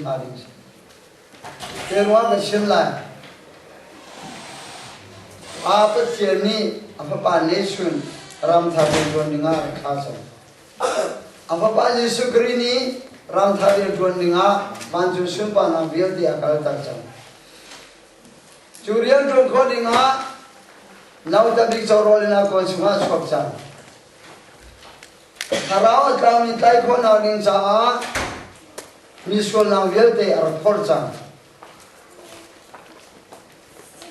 Paris. Terwa ke Shimla. Apa tiani apa panesun ram thadir gondinga khasa. Apa pa Yesu Krini ram thadir gondinga manju sumpa na biar dia kal tarjam. Curian ron gondinga nau tabik corolina konsunga sokcam. Karawa kami tai kona ring saa Miskol na vierte ar forcang.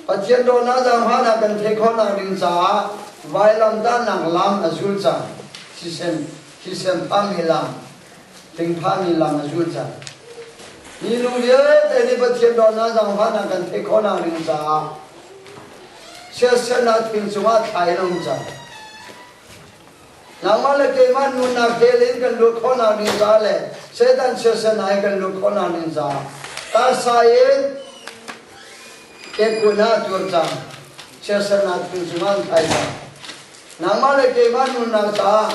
Patien do na jam hana kan thekho na ring cha vailam da nang lam azul cha hisem pamilam ting pamilam azul cha ni lu vierte ni patien do na jam hana kan thekho na ring cha sesena ting chuma thai long cha Namale keman nuna kelin kan lukhona ring cha le Setan sesenai kan lukhona ninja. Tasain kekuna turca. Sesenat kunjuman kaisa. Namale keman nuna sa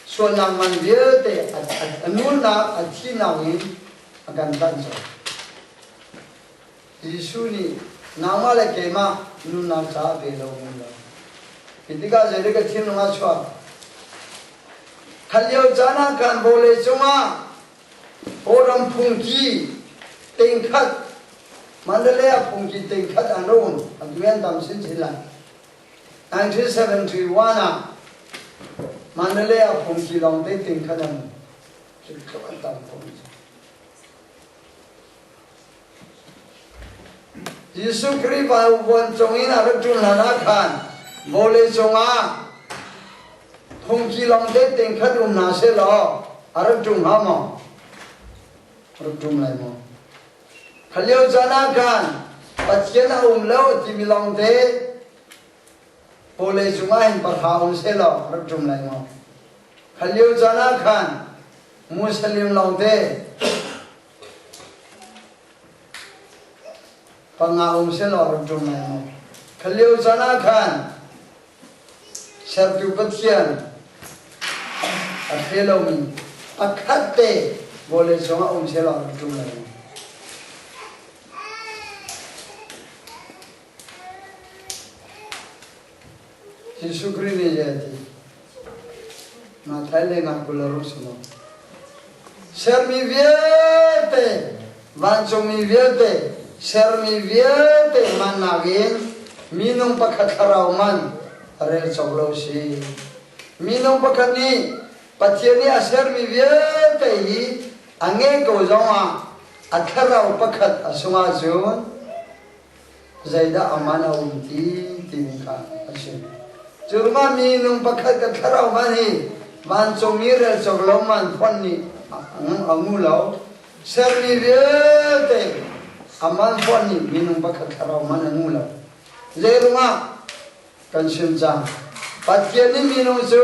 sonang mandiete nuna atinawin akan tanso. Isuni namale kema nuna sa belawinda. Ketika jadi kecil nunga chua. Kalau jana kan boleh cuma Orang pungki tingkat Mandalaya pungki tingkat anon Aduyan tamsin sila 1971 Mandalaya pungki long tingkat anon Kawan tam pungki Yesu Kri bawon congin arjun lanakan Boleh conga Pungki long tingkat nase lo arjun hamo Rukun lai mo. Kalau jana kan, pacina umlau timilong te, boleh sungai perhaun selo rukun lai mo. Kalau jana kan, Muslim long te, pengaum selo rukun lai mo. Kalau jana kan, sertu petian, akhelo mi, akate. Boleh semua selang jumlah. Yesus Kristus jadi. Matai lengan kularus semua. Ser mi viete, banco mi viete, ser mi viete managin, minum pakat karauman, rel coklosi, minum pakat ni, patieni aser mi viete hi. Angin kau jangan akharau pakat asunga zon, zaida amana unti timika asyik. Cuma minum pakat akharau mani, mancung mirel cokloman poni angulau, serni viete aman poni minum pakat akharau mana angulau. Jadi rumah kan sunjang, patieni minum zo,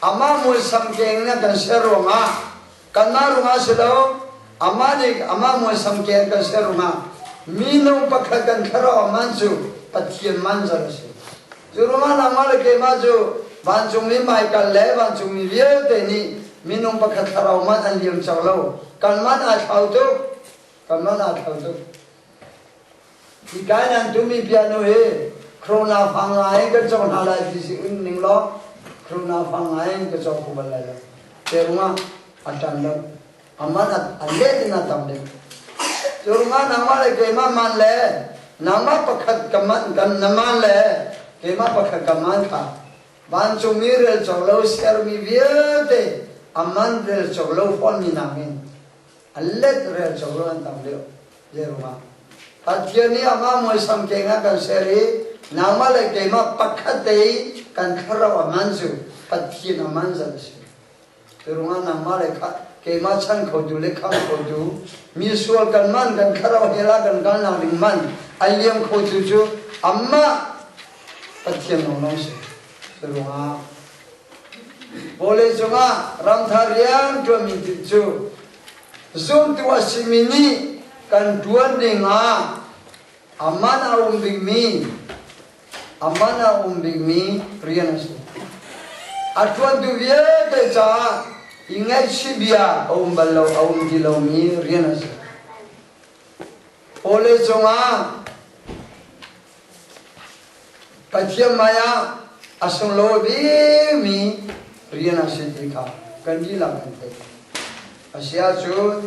ama musam kengnya kan serunga. Karena rumah sedau, amanik amamu sampai ke serumah, minum pakaian kerau manju, patian manjar sih. Rumah nama lagi maju, bancu mi maikal le, bancu mi dia ni minum pakaian kerau manjan dia caklau. Kan mana kau tu? Ikan yang tu mi piano he, krona fangai ke cakap halal di sini ninglo, krona fangai ke cakap kubalai. Rumah Atandang, aman alet na tamde. Cuma nama le kema man le, nama pakat kaman kan nama le, kema pakat kaman ka. Bancu mirel coklau sermi viete, aman rel coklau pon minamin. Alet rel coklau an tamde, jeruma. Hatiani ama moisam kenga kan seri, nama le kema pakat dei kan karau amanju, hatian aman zalsi. Rumah nama mereka kemasan kau tu lekam kau tu, misual kan man kan karau hela kan kana ringman, ayam kau tu amma patian nolong se. Rumah boleh cuma ramtharian tu minti tu, zoom tu asimini kan dua dengar, amana umbing mi rian se. Atuan tu dia kerja. Ingat si biar awam balau awam dilau mi rianas. Ole chunga Pathiam maya asung lo bi mi riana siddhika kandi lamante Asia chu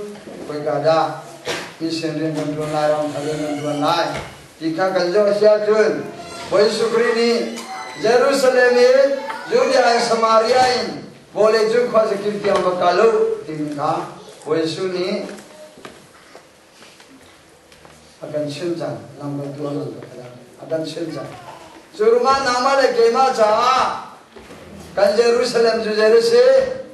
koi kada mission rin don lai ram thalen don lai dikha kanjo asia chun koi sukri ni Jerusalem in Judea Samaria in bole chu khwa sakir tiam bakalo timka koi su ni akan shinjan number 2 akan shinjan Surungan nama le kema cha kan Jerusalem ju Jerusalem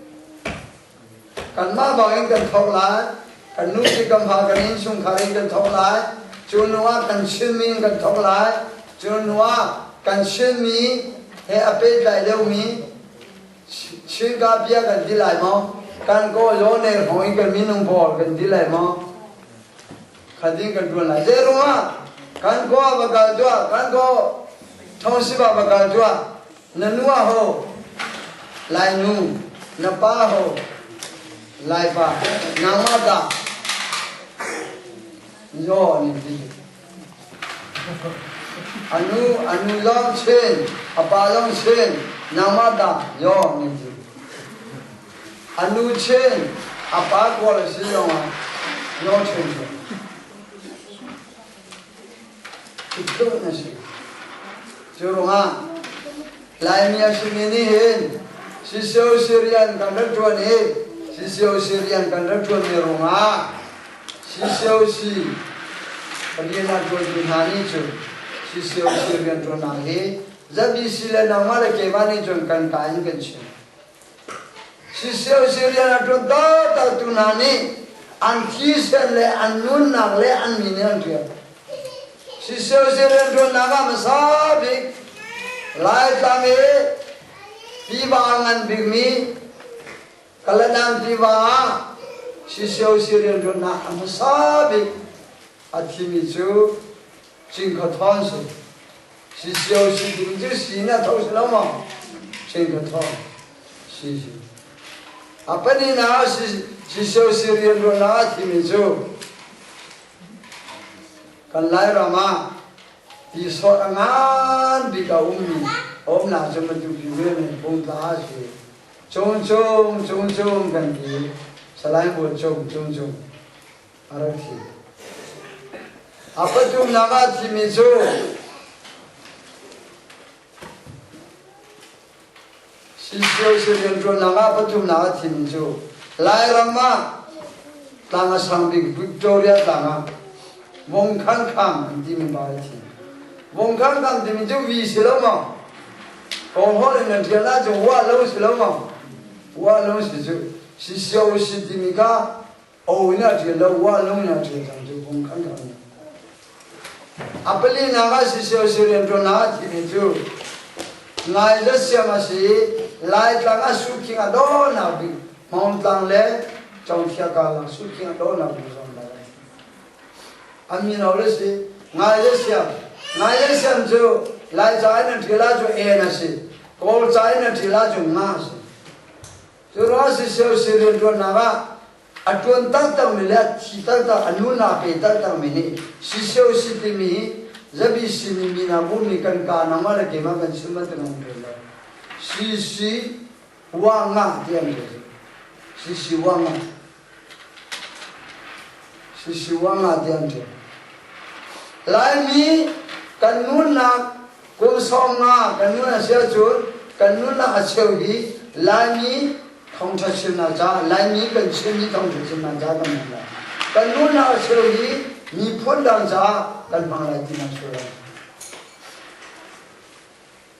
kan ma baweng kan thok lai kan nu ki kam ha kan in sung khari kan thok lai chunwa kan shin kan thok lai chunwa kan shin mi he ape dai leu mi shin ga bia kan di lai mo kan ko lo ne hoi kan mi nung bol kan di lai mo khading kan tuan lai Jeruma kan ko ba ka jwa kan ko Thong si ba bakal jua, nanua ho, lai nu, napa ho, lai pa, namada, yo ni di. Anu long chen, apa long chen, namada, yo ni di. Anu chen, apa kuala si long ah, yo chen chen. Itu nasi. Jurunga, lainnya sini hin, sisau Syrian kandar tuan he, sisau Syrian kandar tuan merunga, sisau si, pergilah tuan tunani tu, sisau Syrian tuan nahi, jadi sila nama le kemani tuan kan kain kencing, sisau Syrian tuan tahu tunani, antisan le anun nak le anminian dia. Sisau Syrian tuan naga masabik, lai tangi, tibangan bigmi, kaladang tiba, sisau Syrian tuan naga masabik, atimi tu, cingkathon su, sisau Syrian tu sina tahu selama, cingkathon, sisi. Apa ni na sisau Syrian tuan naga atimi tu. Kan lai rama di sot angan di ka ummi om na cuma tu piwe ni pun tak sih cung kan di selain buat cung arati apa tu nama timisu sisyo Syrian tu nama apa tu nama timisu lai rama tanga sambing Victoria tanga Wong khang khang di mi bai thi Wong khang khang di mi ju vi si lo ma Kong ho le ngan thia la ju wa lo si lo ma wa lo si ju si xiao si di mi ka o na thia lo wa lo na thia tang ju wong khang khang apali na ga si xiao si ren to na thi ni ju ngai le sia ma si lai tang a su ki ga do na bi mong tang le chong thia ka la su ki ga do na bi Amin awal si, ngai siam tu, lai cai nanti la tu nasi, kol cai nanti la tu ngas. Surah si Syrian tuan naga, atuan tak melihat si tak anu nape tak meni, si timi, zabi si mina bumi kan nama lagi makan semua dengan bela. Si wanga dia ni, si wanga dia ni. Lai mi kanun nak kum songa kanun asia chun kanun nak asia hi lai mi thong thachim na ja lai mi kan chimi thong thachim na ja kan kanun nak asia hi ni phun dang ja kan bang lai ti na chura